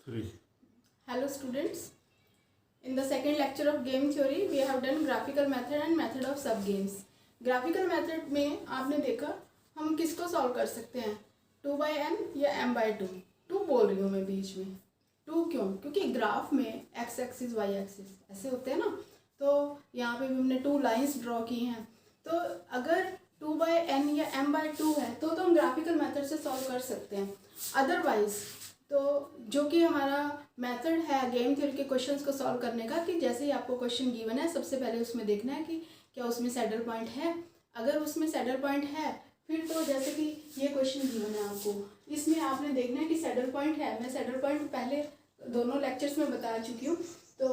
3. Hello students. In the second lecture of game theory, we have done graphical method and method of sub games. Graphical method में आपने देखा हम किसको solve कर सकते हैं 2/n या m/2. 2 बोल रही हूँ मैं बीच में 2 क्यों? क्योंकि ग्राफ में x एक्सिस y एक्सिस ऐसे होते हैं ना, तो यहाँ पे भी हमने 2 लाइंस ड्रॉ की हैं. तो अगर 2/n या m/2 है तो हम ग्राफिकल मेथड से सॉल्व कर सकते हैं. अदरवाइज तो जो कि हमारा मेथड है गेम थ्योरी के क्वेश्चंस को सॉल्व करने का, कि जैसे ही आपको क्वेश्चन गिवन है सबसे पहले उसमें देखना है कि क्या उसमें सैडल पॉइंट है. अगर उसमें सैडल पॉइंट है फिर तो जैसे कि ये क्वेश्चन गिवन है आपको, इसमें आपने देखना है कि सैडल पॉइंट है. मैं सैडल पॉइंट पहले दोनों लेक्चर्स में बता चुकी हूँ, तो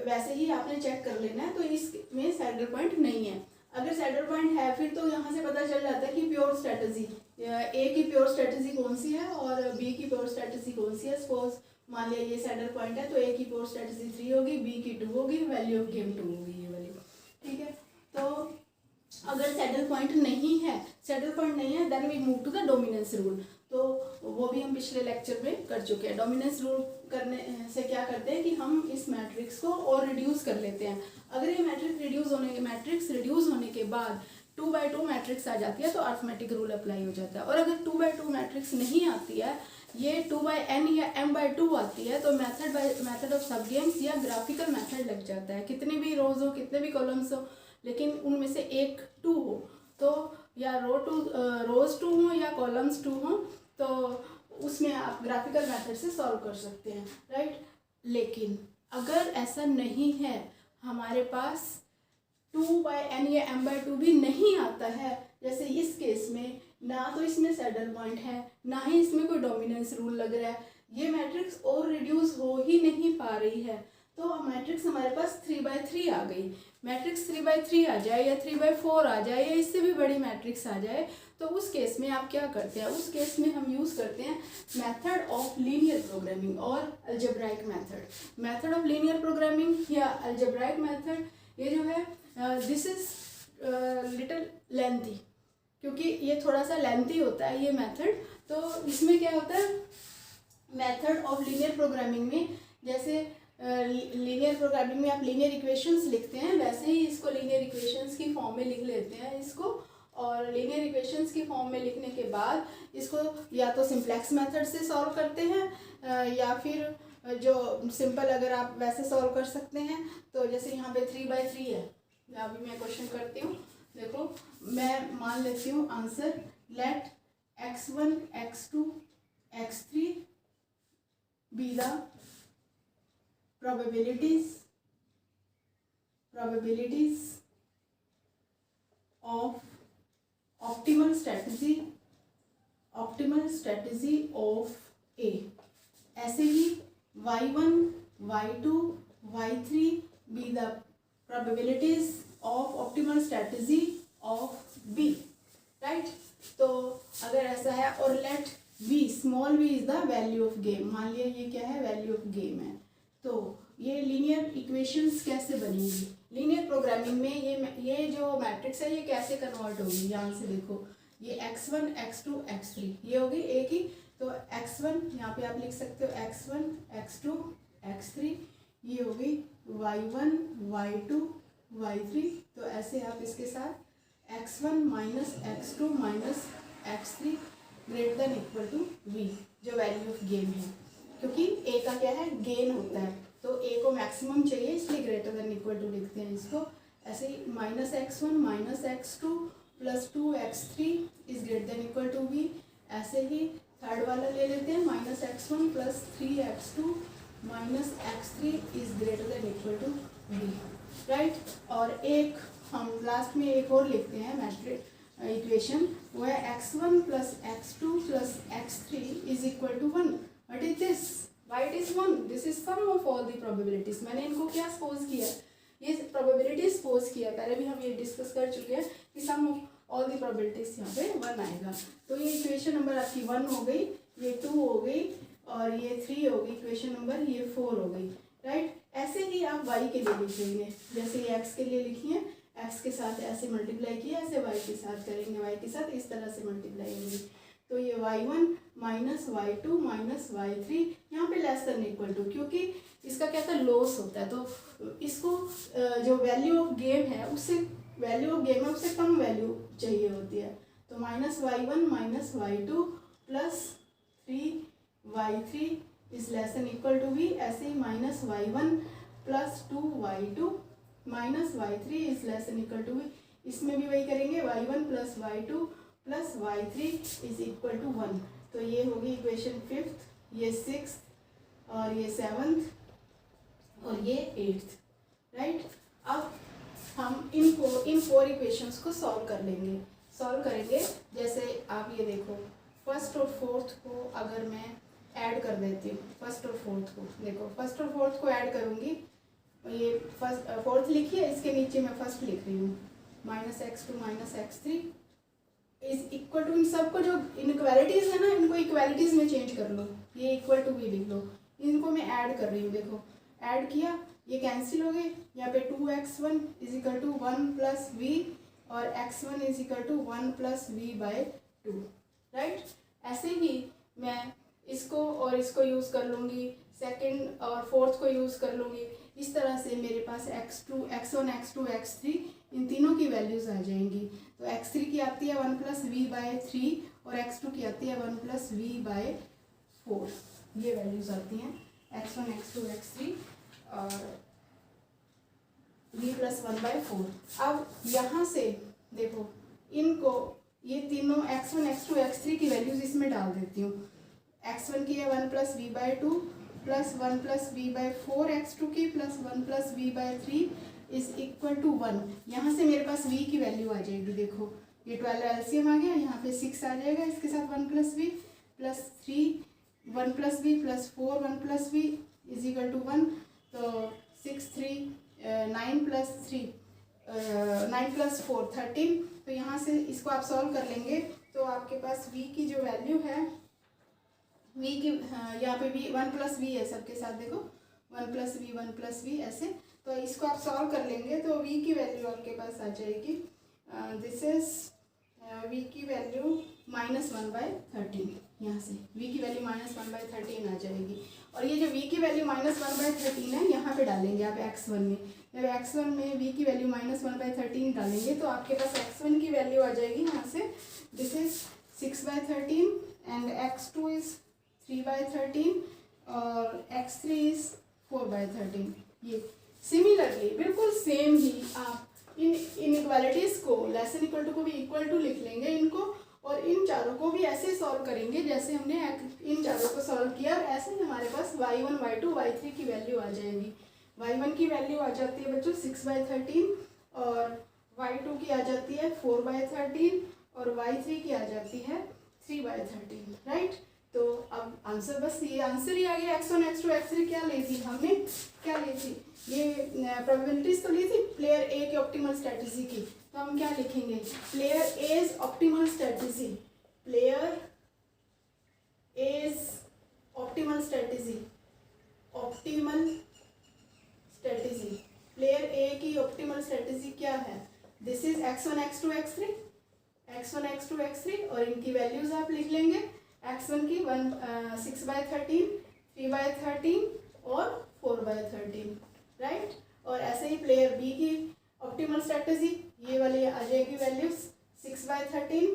वैसे ही आपने चेक कर लेना है. तो इसमें सैडल पॉइंट नहीं है. अगर सैडल पॉइंट है फिर तो यहाँ से पता चल जाता है कि प्योर स्ट्रेटजी ए की प्योर स्ट्रेटजी कौन सी है और बी की प्योर स्ट्रेटजी कौन सी है. सपोज मान लिया ये सैडल पॉइंट है तो ए की प्योर स्ट्रेटजी 3 होगी, बी की 2 होगी, वैल्यू ऑफ गेम 2 होगी, ये वाली. ठीक है. तो अगर सैडल पॉइंट नहीं है then we move to the dominance rule. तो वो भी हम पिछले लेक्चर में कर चुके हैं. डोमिनेंस रूल करने से क्या करते हैं कि हम इस मैट्रिक्स को और रिड्यूस कर लेते हैं. अगर ये मैट्रिक्स रिड्यूस होने के बाद 2/2 मैट्रिक्स आ जाती है तो अर्थमेटिक रूल अप्लाई हो जाता है. और अगर 2/2 मैट्रिक्स नहीं आती है, ये 2/n या m/2 आती है, तो मेथड ऑफ सब गेम्स या ग्राफिकल मेथड लग जाता है. कितने भी रोज हो, कितने भी कॉलम्स हो, लेकिन उनमें से एक 2 हो, तो या रोज 2 हो या कॉलम्स 2 हो, तो उसमें आप ग्राफिकल मेथड से सॉल्व कर सकते हैं. राइट. लेकिन अगर ऐसा नहीं है, हमारे पास 2/n या m/2 भी नहीं आता है, जैसे इस केस में ना तो इसमें सैडल पॉइंट है, ना ही इसमें कोई डोमिनेंस रूल लग रहा है, ये मैट्रिक्स और रिड्यूस हो ही नहीं पा रही है, तो मैट्रिक्स हमारे पास 3/3 आ गई. मैट्रिक्स 3/3 आ जाए या 3/4 आ जाए या इससे भी बड़ी मैट्रिक्स आ जाए, तो उस केस में आप क्या करते हैं? उस केस में हम यूज़ करते हैं मेथड ऑफ लीनियर प्रोग्रामिंग और algebraic method. Method of linear programming या अल्जेब्राइक मेथड, ये जो है दिस इज लिटिल लेंथी, क्योंकि ये थोड़ा सा लेंथी होता है ये मेथड. तो इसमें क्या होता है, मेथड ऑफ लीनियर प्रोग्रामिंग में जैसे लीनियर प्रोग्रामिंग में आप लीनियर इक्वेशंस लिखते हैं, वैसे ही इसको लीनियर इक्वेशंस की फॉर्म में लिख लेते हैं इसको. और लीनियर इक्वेशंस की फॉर्म में लिखने के बाद इसको या तो सिंप्लेक्स मेथड से सॉल्व करते हैं या फिर जो सिंपल अगर आप वैसे सॉल्व कर सकते हैं. तो जैसे यहाँ पे 3/3 है, अभी मैं क्वेश्चन करती हूँ. देखो मैं मान लेती हूँ answer, let x1 x2 x3 be the probabilities of optimal strategy of A. ऐसे ही y1 y2 y3 be the probabilities of optimal strategy of B. Right. तो अगर ऐसा है, और let v small v is the value of game. मान लिया ये क्या है, वैल्यू ऑफ गेम है. तो ये लीनियर इक्वेशंस कैसे बनेंगी लीनियर प्रोग्रामिंग में, ये जो मैट्रिक्स है ये कैसे कन्वर्ट होगी. यहाँ से देखो ये x1 x2 x3 ये होगी एक ही. तो x1 यहाँ पे आप लिख सकते हो x1 x2 x3, ये होगी y1 y2 y3. तो ऐसे आप इसके साथ x1 minus x2 minus x3 greater than equal to v, जो वैल्यू ऑफ गेम है. क्योंकि a का क्या है, गेन होता है, तो a को मैक्सिमम चाहिए, इसलिए ग्रेटर देन इक्वल टू लिखते हैं इसको. ऐसे ही minus x1 minus x2 plus 2x3 is greater than equal to v. ऐसे ही थर्ड वाला ले लेते हैं, minus x1 plus 3x2 minus x3 is greater than equal to v. Right. और एक हम लास्ट में एक और लिखते हैं मैट्रिक इक्वेशन, वो है x1 plus x2 plus x3 is equal to 1. What is this? Why it is 1? This is sum of all the probabilities. मैंने इनको क्या सपोज किया, ये probability सपोज किया. पहले भी हम ये डिस्कस कर चुके हैं कि sum of all the probabilities यहाँ पे 1 आएगा. तो ये इक्वेशन नंबर आपकी 1 हो गई, ये 2 हो गई और ये 3 हो गई इक्वेशन नंबर, ये 4 हो गई. राइट. ऐसे ही आप y के लिए लिखेंगे, जैसे ये x के लिए लिखिए, x के साथ ऐसे मल्टीप्लाई किया, ऐसे y के साथ करेंगे, y के साथ इस तरह से मल्टीप्लाई होगी. तो ये y1 -y2 -y3, यहाँ पे लेस देन इक्वल टू, क्योंकि इसका क्या था, लॉस होता है, तो इसको जो वैल्यू ऑफ गेम है उससे कम वैल्यू चाहिए होती है। तो -y1 -y2 plus 3y3 is less than equal to v। ऐसे ही -y1 plus 2y2 -y3 is less than equal to v। इसमें भी वही करेंगे, y1 plus y2 plus y3 is equal to 1। तो ये होगी इक्वेशन 5th, ये 6th और ये 7th और ये 8th, राइट। अब हम इन 4 इक्वेशंस को सॉल्व करेंगे। जैसे आप ये देखो, फर्स्ट और फोर्थ को अगर मैं ऐड कर देती हूँ, फर्स्ट और फोर्थ को ऐड करूँगी, ये फोर्थ लिखिए, इसके नीचे मैं फर्स्ट लिख रही हूँ, -x2 -x3 is equal to, इन सबको जो इनइक्वालिटीज है ना, इनको इक्वालिटीज में चेंज कर लो, ये इक्वल टू भी लिख लो। इनको मैं ऐड कर रही हूँ, देखो ऐड किया, ये कैंसिल हो गए, यहाँ पे 2x1 is equal to 1 plus v और x1 is equal to 1 plus v/2, right. ऐसे ही मैं इसको और इसको यूज़ कर लूँगी, सेकंड और फोर्थ को यूज़ कर लूँगी। इस तरह से मेरे पास x2 x1 x2 x3 इन तीनों की वैल्यूज़ आ जाएंगी। तो x3 की आती है 1 प्लस v/3 और x2 की आती है 1 प्लस v/4, ये वैल्यूज़ आती हैं x1 x2 x3 और v प्लस 1/4। अब यहाँ से देखो, इनको ये तीनों x1 x2 x3 की वैल्यूज़ इसमें डाल देती हूँ। x1 की है 1 plus v/2 plus 1 plus v/4, x2 की plus 1 plus v/3 is equal to 1। यहाँ से मेरे पास v की वैल्यू आ जाएगी, देखो ये 12 एलसीएम आ गया, यहाँ पे 6 आ जाएगा, इसके साथ 1 plus v plus 3 1 plus v plus 4 1 plus v is equal to 1। तो 6 3 9 प्लस 3 9 प्लस 4 13। तो यहाँ से इसको आप सॉल्व कर लेंगे तो आपके पास v की जो वैल्यू है, v की यहाँ पे v 1 प्लस v है सबके साथ, देखो 1 प्लस v ऐसे। तो इसको आप सॉल्व कर लेंगे तो v की वैल्यू आपके पास आ जाएगी, दिस इज v की वैल्यू -1/13। यहाँ से v की वैल्यू -1/13 आ जाएगी। और ये जो v की वैल्यू -1/13 है, यहाँ पे डालेंगे आप x1 में। जब x1 में v की वैल्यू -1/13 डालेंगे तो आपके पास x1 की वैल्यू आ जाएगी यहाँ से, this is 6/13 and x2 is 3/13 और x3 इज 4/13। ये सिमिलरली बिल्कुल सेम ही आप इन इनइक्वालिटीज़ को, लेसन इक्वल टू को भी इक्वल टू लिख लेंगे इनको, और इन चारों को भी ऐसे सॉल्व करेंगे जैसे हमने इन चारों को सॉल्व किया। और ऐसे ही हमारे पास y1 y2 y3 की वैल्यू आ जाएगी। y1 की वैल्यू आ जाती है बच्चों 6/13 और y2 की आ जाती है 4/13 और y3 की आ जाती है 3/13, राइट। तो अब आंसर, बस ये आंसर ही आ गया। x1 x2 x3 क्या ली थी हमने, क्या ली थी, ये प्रोबेबिलिटीज तो ली थी प्लेयर ए की ऑप्टिमल स्ट्रेटजी की। तो हम क्या लिखेंगे, player A's optimal strategy, player A's optimal strategy, optimal strategy, player A की ऑप्टिमल स्ट्रेटजी क्या है, this is x1 x2 x3, x1 x2 x3 और इनकी वैल्यूज आप लिख लेंगे। x1 की 6/13 3/13 और 4/13, राइट। और ऐसे ही प्लेयर बी की ऑप्टिमल स्ट्रेटजी, ये वाली आ जाएगी वैल्यूज 6/13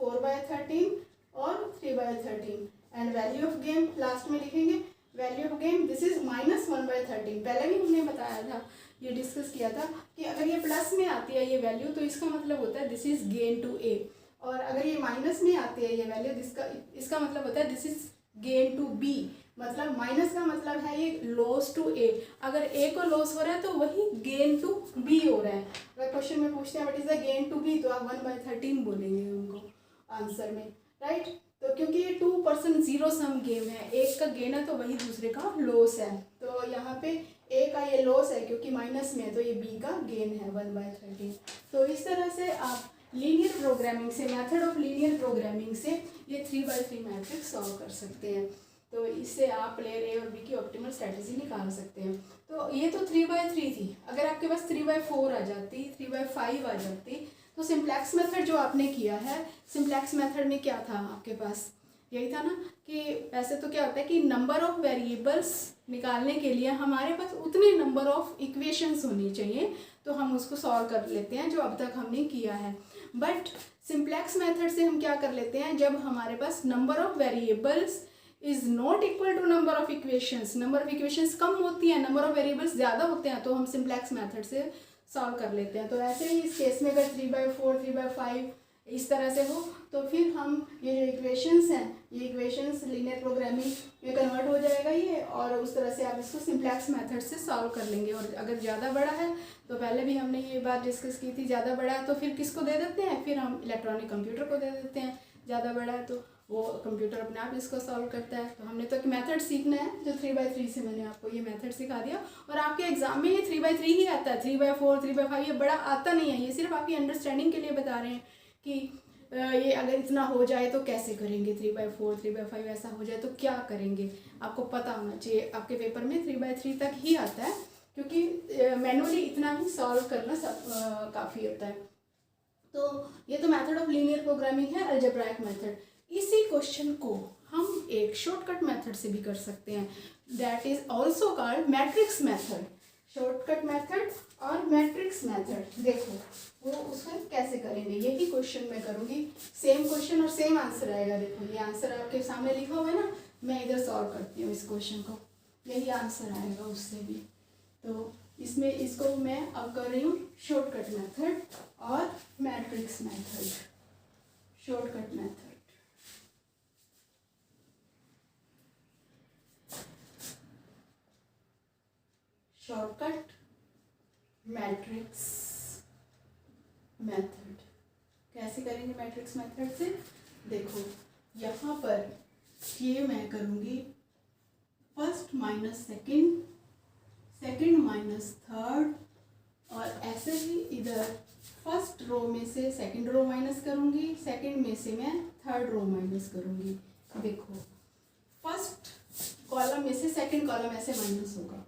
4/13 और 3/13। And value of game last में लिखेंगे, value of game this is -1/13। पहले भी हमने बताया था, ये डिस्कस किया था कि अगर ये प्लस में आती है ये वैल्यू तो इसका मतलब होता है दिस इज गेन टू ए, और अगर ये माइनस में आती है ये वैल्यू इसका मतलब होता है this is gain to be. मतलब माइनस का मतलब है ये लॉस टू ए, अगर ए को लॉस हो रहा है तो वही गेन टू बी हो रहा है। अगर क्वेश्चन में पूछते हैं what is the gain to be तो आप 1/13 बोलेंगे उनको आंसर में, राइट। तो क्योंकि ये 2% जीरो सम गेम है, एक का गेन है तो वही दूसरे का लॉस है। तो यहाँ पे ए का ये लॉस है क्योंकि माइनस में है, तो ये बी का गेन है 1/13। तो इस तरह से आप लीनियर प्रोग्रामिंग से, मेथड ऑफ लीनियर प्रोग्रामिंग से ये 3x3 मैट्रिक्स सॉल्व कर सकते हैं। तो इससे आप प्लेयर ए और बी की ऑप्टिमल स्ट्रेटजी निकाल सकते हैं। तो ये तो 3x3 थी, अगर आपके पास 3x4 आ जाती, 3x5 आ जाती, तो सिंप्लेक्स मेथड जो आपने किया है, सिंप्लेक्स मेथड में क्या था आपके पास, यही था ना कि वैसे तो क्या होता है कि नंबर ऑफ़ वेरिएबल्स निकालने के लिए हमारे पास उतने नंबर ऑफ़ इक्वेशंस होनी चाहिए, तो हम उसको सॉल्व कर लेते हैं जो अब तक हमने किया है। बट सिंप्लेक्स मेथड से हम क्या कर लेते हैं, जब हमारे पास number of variables is not equal to number of equations, number of equations कम होती हैं, नंबर ऑफ़ वेरिएबल्स ज़्यादा होते हैं, तो हम सिंप्लेक्स मेथड से सॉल्व कर लेते हैं। तो ऐसे ही इस केस में अगर 3/4 3/5 इस तरह से हो तो फिर हम ये जो इक्वेशंस हैं, ये इक्वेशंस लीनियर प्रोग्रामिंग में कन्वर्ट हो जाएगा ये, और उस तरह से आप इसको सिंप्लेक्स मेथड से सॉल्व कर लेंगे। और अगर ज़्यादा बड़ा है तो पहले भी हमने ये बात डिस्कस की थी, ज़्यादा बड़ा है तो फिर किसको दे देते हैं, फिर हम इलेक्ट्रॉनिक कंप्यूटर को दे देते हैं। ज़्यादा बड़ा है तो वो कंप्यूटर अपने आप इसको सॉल्व करता है। तो हमने तो एक मेथड सीखना है जो 3/3 से मैंने आपको ये मेथड सिखा दिया, और आपके एग्जाम में ये 3/3 ही आता है, 3/4 3/5 ये बड़ा आता नहीं है। ये सिर्फ आपकी अंडरस्टैंडिंग के लिए बता रहे हैं कि ये अगर इतना हो जाए तो कैसे करेंगे, 3/4 3/5 ऐसा हो जाए तो क्या करेंगे, आपको पता होना चाहिए। आपके पेपर में 3/3 तक ही आता है, क्योंकि मैनुअली इतना ही सॉल्व करना काफ़ी होता है। तो ये तो मेथड ऑफ लीनियर प्रोग्रामिंग है, अलजेब्राइक मेथड। इसी क्वेश्चन को हम एक शॉर्टकट मेथड से भी कर सकते हैं, that is also called matrix method. Shortcut method और मैट्रिक्स मेथड, देखो वो उसमें कैसे करेंगे, यही क्वेश्चन मैं करूँगी। सेम क्वेश्चन और सेम आंसर आएगा। देखो ये आंसर आपके सामने लिखा हुआ है ना, मैं इधर सॉल्व करती हूँ इस क्वेश्चन को, यही आंसर आएगा उससे भी। तो इसमें इसको मैं अब कर रही हूँ शॉर्टकट मेथड और matrix method. Shortcut method, shortcut matrix method कैसे करेंगे मैट्रिक्स मेथड से, देखो यहाँ पर ये मैं करूँगी first minus second, second minus third, और ऐसे ही इधर फर्स्ट रो में से सेकंड रो माइनस करूँगी, सेकंड में से मैं थर्ड रो माइनस करूँगी। देखो फर्स्ट कॉलम में से सेकंड कॉलम ऐसे माइनस होगा,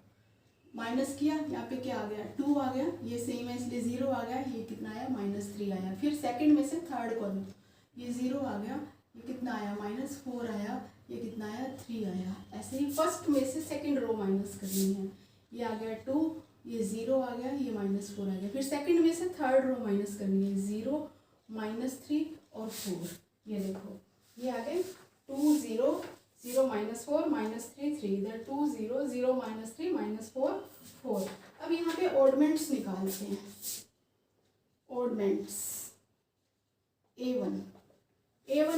माइनस किया, यहाँ पे क्या आ गया 2 आ गया, ये सेम है इसलिए 0 आ गया, ये कितना आया -3 आया। फिर सेकंड में से थर्ड कॉलम, ये 0 आ गया, ये कितना आया -4 आया, ये कितना आया 3 आया। ऐसे ही फर्स्ट में से सेकंड रो माइनस करनी है, ये आ गया 2, ये 0 आ गया, ये -4 आ गया। फिर सेकंड में से थर्ड रो माइनस करनी है, 0 -3 और 4, ये देखो ये आ गए 2 0 0 -4 -3 3, इधर 2 0 0 -3 -4 4। अब यहाँ पे ऑडमेंट्स निकालते हैं। ऑडमेंट्स A1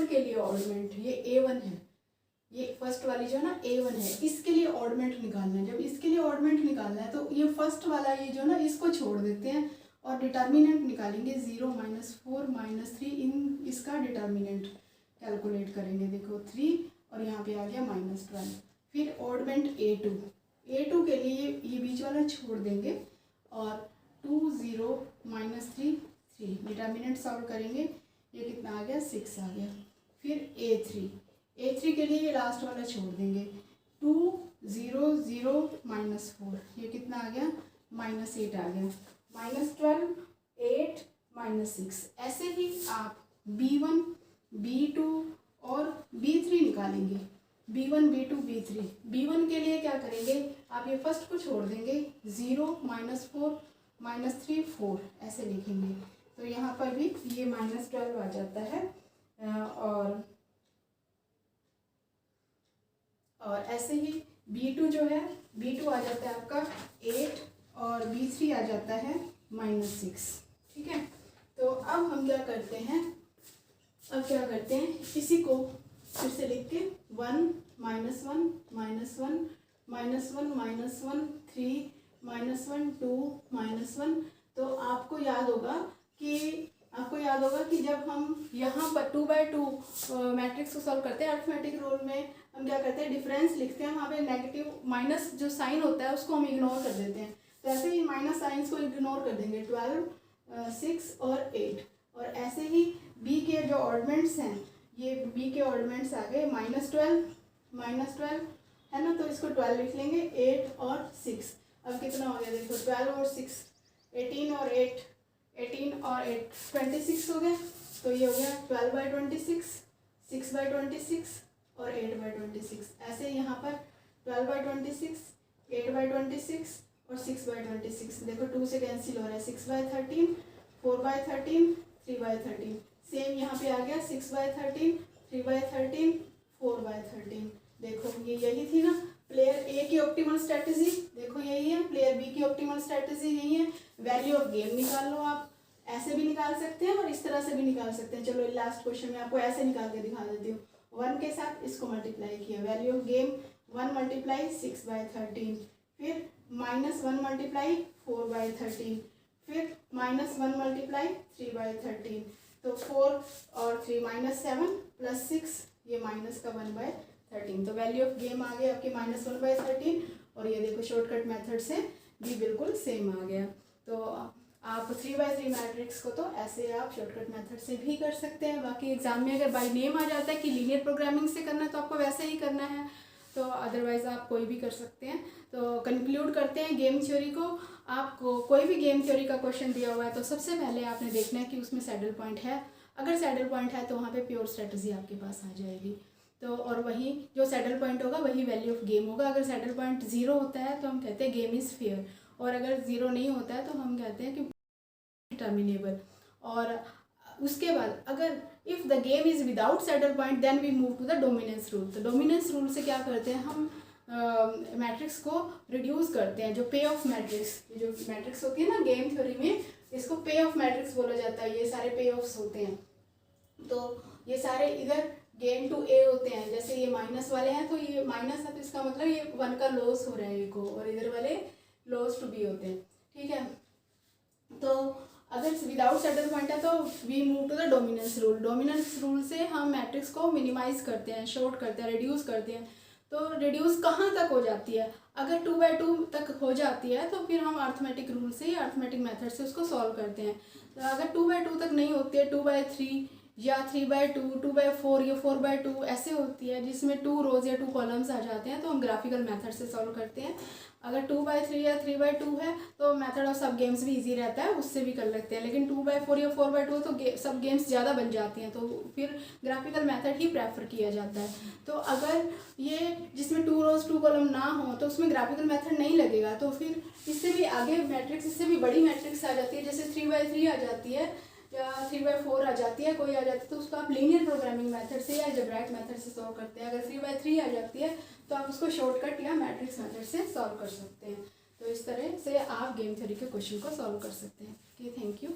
के लिए ऑडमेंट, ये A1 है, ये फर्स्ट वाली जो है ना A1 है, इसके लिए ऑडमेंट निकालना है। जब इसके लिए ऑडमेंट निकालना है तो ये फर्स्ट वाला ये जो ना इसको छोड़ देते हैं और डिटर्मिनेंट निकालेंगे 0 -4 -3, इन इसका डिटर्मिनेंट कैलकुलेट करेंगे। देखो 3 और यहाँ पे आ गया -12। फिर ऑडमेंट A2 के लिए ये बीच वाला छोड़ देंगे और 2 0 -3 3, डिटर्मिनेंट सॉल्व करेंगे, ये कितना आ गया 6 आ गया। फिर A3 के लिए ये लास्ट वाला छोड़ देंगे, 2 0 0 -4, ये कितना आ गया -8 आ गया, -12 8 -6। ऐसे ही आप B1 B2 और B3 निकालेंगे, B1 B2 B3। B1 के लिए क्या करेंगे, आप ये फर्स्ट को छोड़ देंगे, 0 -4 -3 4 ऐसे लिखेंगे, तो यहाँ पर भी ये -12 आ जाता है। और ऐसे ही B2 जो है, B2 आ जाता है आपका 8 और B3 आ जाता है -6। ठीक है, तो अब हम क्या करते हैं, इसी को फिर से लिख के 1 -1 -1 -1 -1 3 -1 2 -1। तो आपको याद होगा कि जब हम यहाँ पर 2/2 मैट्रिक्स को सॉल्व करते हैं, अरिथमेटिक रूल में हम क्या करते हैं, डिफरेंस लिखते हैं, वहाँ पे नेगेटिव माइनस जो साइन होता है उसको हम इग्नोर कर देते हैं। तो ऐसे ही माइनस साइंस को इग्नोर कर देंगे, 12 6 और 8। और ऐसे ही बी के जो ऑर्डमेंट्स हैं, ये बी के ऑर्डमेंट्स आ गए -12 है ना, तो इसको 12 लिख लेंगे, 8 और 6। अब कितना हो गया देखो, 12 और 6 18 और 8 26 हो गया। तो ये हो गया 12/26 6/26 और 8/26। ऐसे यहाँ पर 12/26, 8/26 और 6/26। देखो 2 से कैंसिल हो रहा है, 6/13, 4/13, 3/13। सेम यहाँ पे आ गया 6/13, 3/13, 4/13। देखो ये यही थी ना प्लेयर ए की ऑप्टिमल स्ट्रेटजी, देखो यही है। प्लेयर बी की ऑप्टिमल स्ट्रेटजी यही है। वैल्यू ऑफ गेम निकाल लो आप, ऐसे भी निकाल सकते हैं और इस तरह से भी निकाल सकते हैं। चलो लास्ट क्वेश्चन में आपको ऐसे निकाल के दिखा देती हूँ। 1 के साथ इसको मल्टीप्लाई किया, वैल्यू ऑफ गेम 1 मल्टीप्लाई 6/13, फिर -1 मल्टीप्लाई 4/13, फिर -1 मल्टीप्लाई 3/13। तो 4 और 3 -7 + 6, ये माइनस का 1/13। तो वैल्यू ऑफ गेम आ गया आपके -1/13। और ये देखो शॉर्टकट मेथड से भी बिल्कुल सेम आ गया। तो आप 3/3 मैट्रिक्स को तो ऐसे आप शॉर्टकट मेथड से भी कर सकते हैं। बाकी एग्जाम में अगर बाय नेम आ जाता है कि लीनियर प्रोग्रामिंग से करना है तो आपको वैसे ही करना है, तो अदरवाइज़ आप कोई भी कर सकते हैं। तो कंक्लूड करते हैं गेम थ्योरी को। आपको कोई भी गेम थ्योरी का क्वेश्चन दिया हुआ है तो सबसे पहले आपने देखना है कि उसमें सैडल पॉइंट है। अगर सैडल पॉइंट है तो वहाँ पे प्योर स्ट्रेटजी आपके पास आ जाएगी। तो और वही जो सैडल पॉइंट होगा वही वैल्यू ऑफ गेम होगा। अगर सैडल पॉइंट 0 होता है तो हम कहते हैं गेम इज़ फेयर, और अगर 0 नहीं होता है तो हम कहते हैं कि टर्मिनेबल। और उसके बाद अगर if the game is without saddle point then we move to the dominance rule. तो डोमिनेंस रूल से क्या करते हैं हम मैट्रिक्स को रिड्यूस करते हैं। जो पे ऑफ मैट्रिक्स, जो मैट्रिक्स होती है ना गेम थ्योरी में, इसको पे ऑफ मैट्रिक्स बोला जाता है। ये सारे पे ऑफ्स होते हैं। तो ये सारे इधर गेन टू ए होते हैं। जैसे ये माइनस वाले हैं तो ये माइनस है तो इसका मतलब ये 1 का लॉस हो रहा है ए को, और इधर वाले लॉस टू बी होते हैं। ठीक है, तो अगर विदाउट सैडल पॉइंट है तो we move to the dominance rule. Dominance rule से हम मैट्रिक्स को मिनिमाइज करते हैं, शॉर्ट करते हैं, रिड्यूस करते हैं। तो रिड्यूस कहाँ तक हो जाती है? अगर 2/2 तक हो जाती है तो फिर हम अर्थमेटिक रूल से या अर्थमेटिक मेथड से उसको सॉल्व करते हैं। तो अगर 2/2 तक नहीं होती है, 2/3 या 3/2, 2/4 या 4/2 ऐसे होती है जिसमें 2 रोज या 2 कॉलम्स आ जाते हैं, तो हम ग्राफिकल मेथड से सॉल्व करते हैं। अगर 2/3 या 3/2 है तो मेथड ऑफ सब गेम्स भी इजी रहता है, उससे भी कर लेते हैं। लेकिन 2/4 या 4/2 तो सब गेम्स ज़्यादा बन जाती हैं, तो फिर ग्राफिकल मेथड ही प्रेफर किया जाता है। तो अगर ये जिसमें 2 रोज 2 कॉलम ना हो तो उसमें ग्राफिकल मेथड नहीं लगेगा। तो फिर इससे भी आगे मैट्रिक्स, इससे भी बड़ी मैट्रिक्स आ जाती है, जैसे 3/3 आ जाती है या 3/4 आ जाती है, कोई आ जाती है, तो उसको आप लीनियर प्रोग्रामिंग मेथड से या अलजेब्राइक मेथड से सॉल्व करते हैं। अगर 3/3 आ जाती है तो आप उसको शॉर्टकट या मैट्रिक्स मेथड से सॉल्व कर सकते हैं। तो इस तरह से आप गेम थ्योरी के क्वेश्चन को सॉल्व कर सकते हैं। Okay, thank you.